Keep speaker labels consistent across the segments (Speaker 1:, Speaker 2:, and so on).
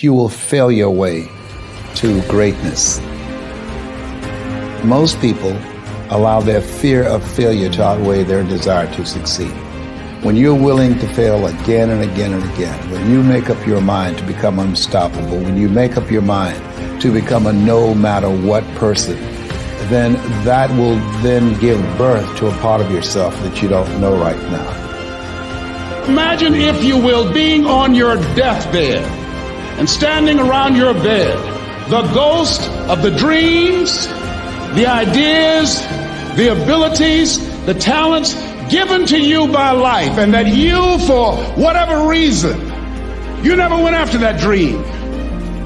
Speaker 1: you will fail your way to greatness. Most people allow their fear of failure to outweigh their desire to succeed. When you're willing to fail again and again and again, when you make up your mind to become unstoppable, when you make up your mind to become a no matter what person, then that will then give birth to a part of yourself that you don't know right now.
Speaker 2: Imagine, if you will, being on your deathbed and standing around your bed, the ghost of the dreams, the ideas, the abilities, the talents given to you by life, and that you, for whatever reason, you never went after that dream.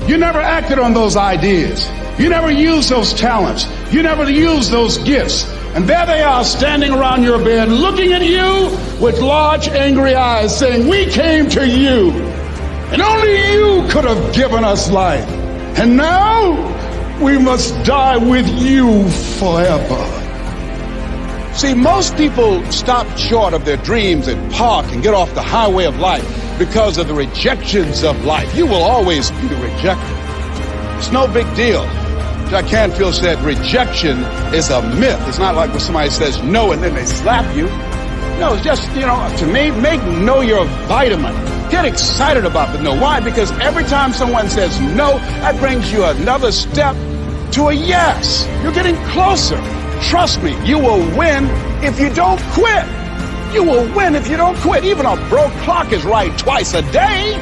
Speaker 2: You never acted on those ideas. You never used those talents. You never used those gifts. And there they are standing around your bed looking at you with large angry eyes saying, "We came to you, and only you could have given us life. And now we must die with you forever." See, most people stop short of their dreams and park and get off the highway of life because of the rejections of life. You will always be rejected. It's no big deal. Jack Canfield said rejection is a myth. It's not like when somebody says no and then they slap you. No, it's just, to me, make no your vitamin. Get excited about the no. Why? Because every time someone says no, that brings you another step to a yes. You're getting closer. Trust me, you will win if you don't quit. You will win if you don't quit. Even a broke clock is right twice a day.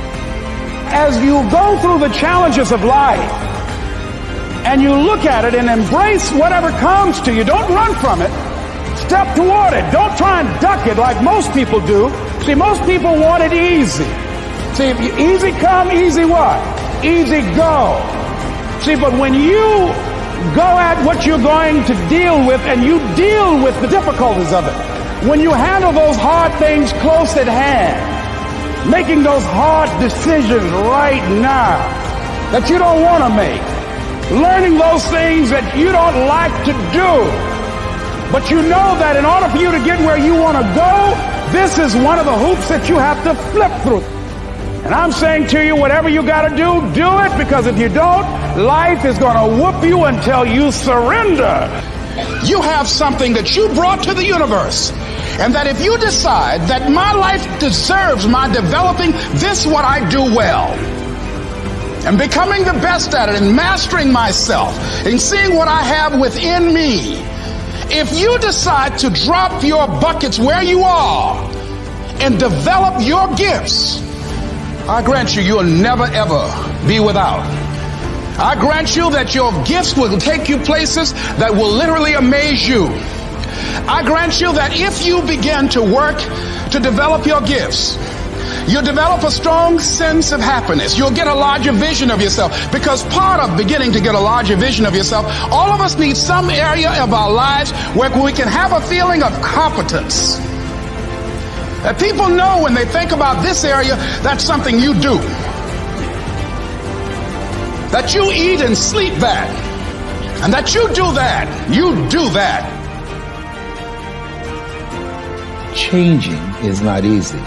Speaker 3: As you go through the challenges of life and you look at it and embrace whatever comes to you, don't run from it. Step toward it. Don't try and duck it like most people do. See, most people want it easy. See, easy come, easy what? Easy go. See, but when you go at what you're going to deal with and you deal with the difficulties of it, when you handle those hard things close at hand, making those hard decisions right now that you don't want to make, learning those things that you don't like to do, but you know that in order for you to get where you want to go, this is one of the hoops that you have to flip through. And I'm saying to you, whatever you got to do it, because if you don't, life is going to whoop you until you surrender.
Speaker 2: You have something that you brought to the universe, and that if you decide that my life deserves my developing this what I do well, and becoming the best at it, and mastering myself, and seeing what I have within me, if you decide to drop your buckets where you are and develop your gifts, I grant you, you'll never ever be without. I grant you that your gifts will take you places that will literally amaze you. I grant you that if you begin to work to develop your gifts, you'll develop a strong sense of happiness. You'll get a larger vision of yourself, because part of beginning to get a larger vision of yourself, all of us need some area of our lives where we can have a feeling of competence. That people know when they think about this area, that's something you do. That you eat and sleep that. And that you do that. You do that.
Speaker 1: Changing is not easy.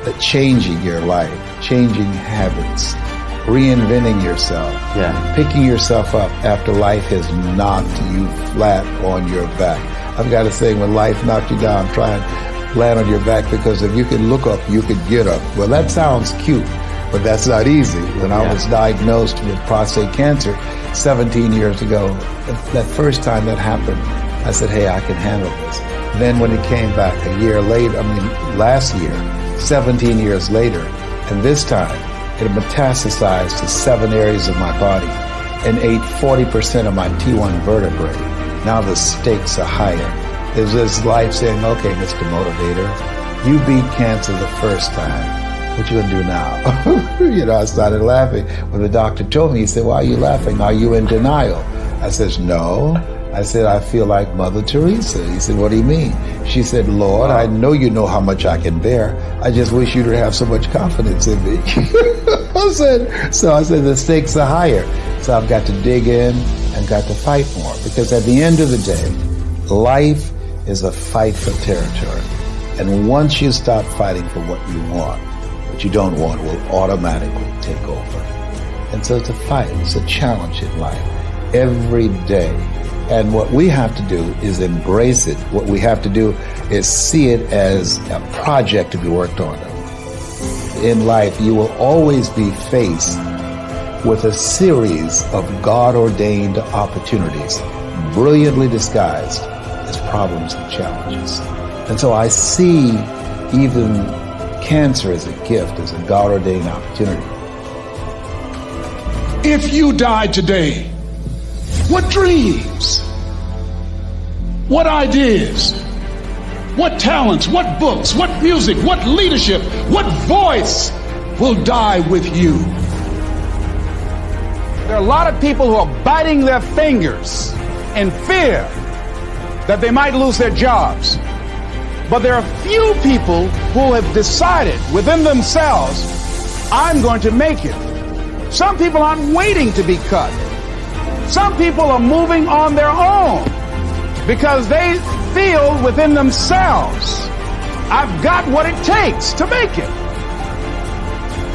Speaker 1: But changing your life, changing habits, reinventing yourself, picking yourself up after life has knocked you flat on your back. I've got to say, when life knocked you down, try and land on your back, because if you can look up, you could get up. Well, that sounds cute, but that's not easy. When I was diagnosed with prostate cancer 17 years ago, that first time that happened, I said, hey, I can handle this. Then when it came back a year later, last year, 17 years later, and this time it metastasized to 7 areas of my body and ate 40% of my T1 vertebrae. Now the stakes are higher. There's this life saying, okay, Mr. Motivator, you beat cancer the first time. What you gonna do now? I started laughing. When the doctor told me, he said, why are you laughing? Are you in denial? I said, no. I said, I feel like Mother Teresa. He said, what do you mean? She said, Lord, I know you know how much I can bear. I just wish you to have so much confidence in me. I said, the stakes are higher. So I've got to dig in and got to fight more. Because at the end of the day, life is a fight for territory. And once you stop fighting for what you want, what you don't want will automatically take over. And so it's a fight. It's a challenge in life every day. And what we have to do is embrace it. What we have to do is see it as a project to be worked on. In life, you will always be faced with a series of God-ordained opportunities, brilliantly disguised as problems and challenges. And so I see even cancer as a gift, as a God-ordained opportunity.
Speaker 2: If you died today, what dreams, what ideas, what talents, what books, what music, what leadership, what voice will die with you?
Speaker 3: There are a lot of people who are biting their fingers in fear that they might lose their jobs. But there are few people who have decided within themselves, I'm going to make it. Some people aren't waiting to be cut. Some people are moving on their own because they feel within themselves, I've got what it takes to make it.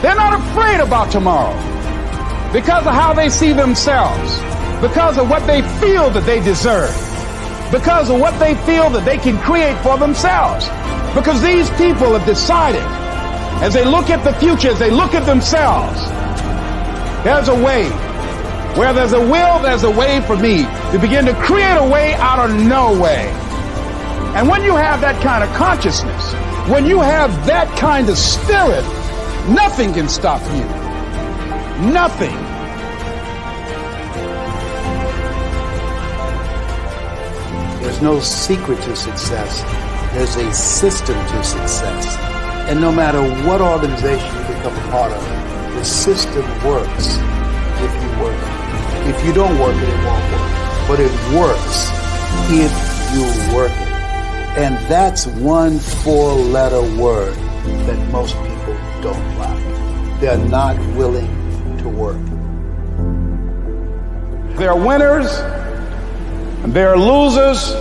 Speaker 3: They're not afraid about tomorrow because of how they see themselves, because of what they feel that they deserve, because of what they feel that they can create for themselves. Because these people have decided, as they look at the future, as they look at themselves, there's a way. Where there's a will, there's a way for me to begin to create a way out of no way. And when you have that kind of consciousness, when you have that kind of spirit, nothing can stop you. Nothing.
Speaker 4: There's no secret to success. There's a system to success. And no matter what organization you become a part of, the system works if you work it. If you don't work it, it won't work. But it works if you work it. And that's one 4-letter word that most people don't like. They're not willing to work.
Speaker 3: There are winners, and there are losers,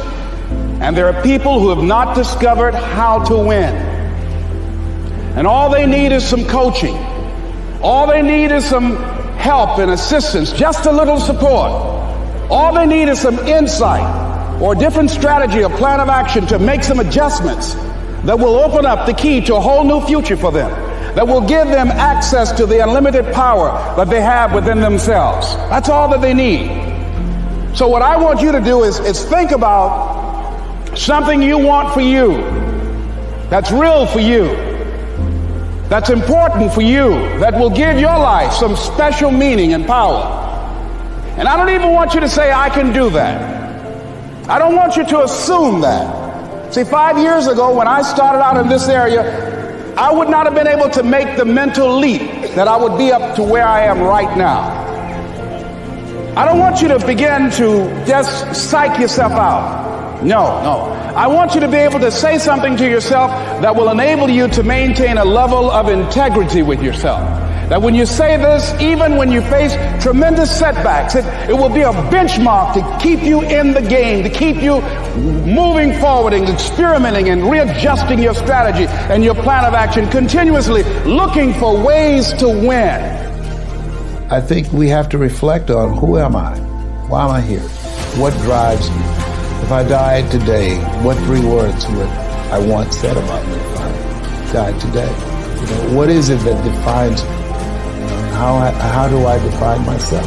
Speaker 3: and there are people who have not discovered how to win. And all they need is some coaching. All they need is some help and assistance, just a little support. All they need is some insight or a different strategy, a plan of action to make some adjustments that will open up the key to a whole new future for them, that will give them access to the unlimited power that they have within themselves. That's all that they need. So what I want you to do is think about something you want for you, that's real for you, that's important for you, that will give your life some special meaning and power. And I don't even want you to say, I can do that. I don't want you to assume that. See, 5 years ago when I started out in this area, I would not have been able to make the mental leap that I would be up to where I am right now. I don't want you to begin to just psych yourself out. No. I want you to be able to say something to yourself that will enable you to maintain a level of integrity with yourself. That when you say this, even when you face tremendous setbacks, it will be a benchmark to keep you in the game, to keep you moving forward and experimenting and readjusting your strategy and your plan of action, continuously looking for ways to win.
Speaker 1: I think we have to reflect on, who am I? Why am I here? What drives me? If I died today, what 3 words would I want said about me if I died today? What is it that defines me? How do I define myself?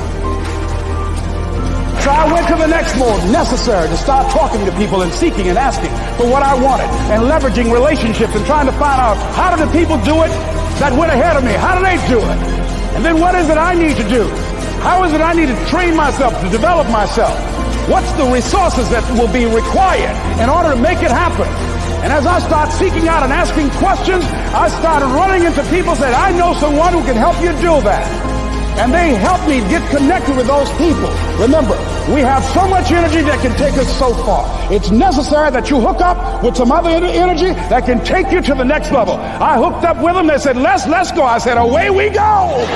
Speaker 3: So I went to the next mode necessary to start talking to people and seeking and asking for what I wanted and leveraging relationships and trying to find out, how do the people do it that went ahead of me? How do they do it? And then what is it I need to do? How is it I need to train myself, to develop myself? What's the resources that will be required in order to make it happen? And as I start seeking out and asking questions, I started running into people who said, I know someone who can help you do that. And they helped me get connected with those people. Remember, we have so much energy that can take us so far. It's necessary that you hook up with some other energy that can take you to the next level. I hooked up with them. They said, let's go. I said, away we go.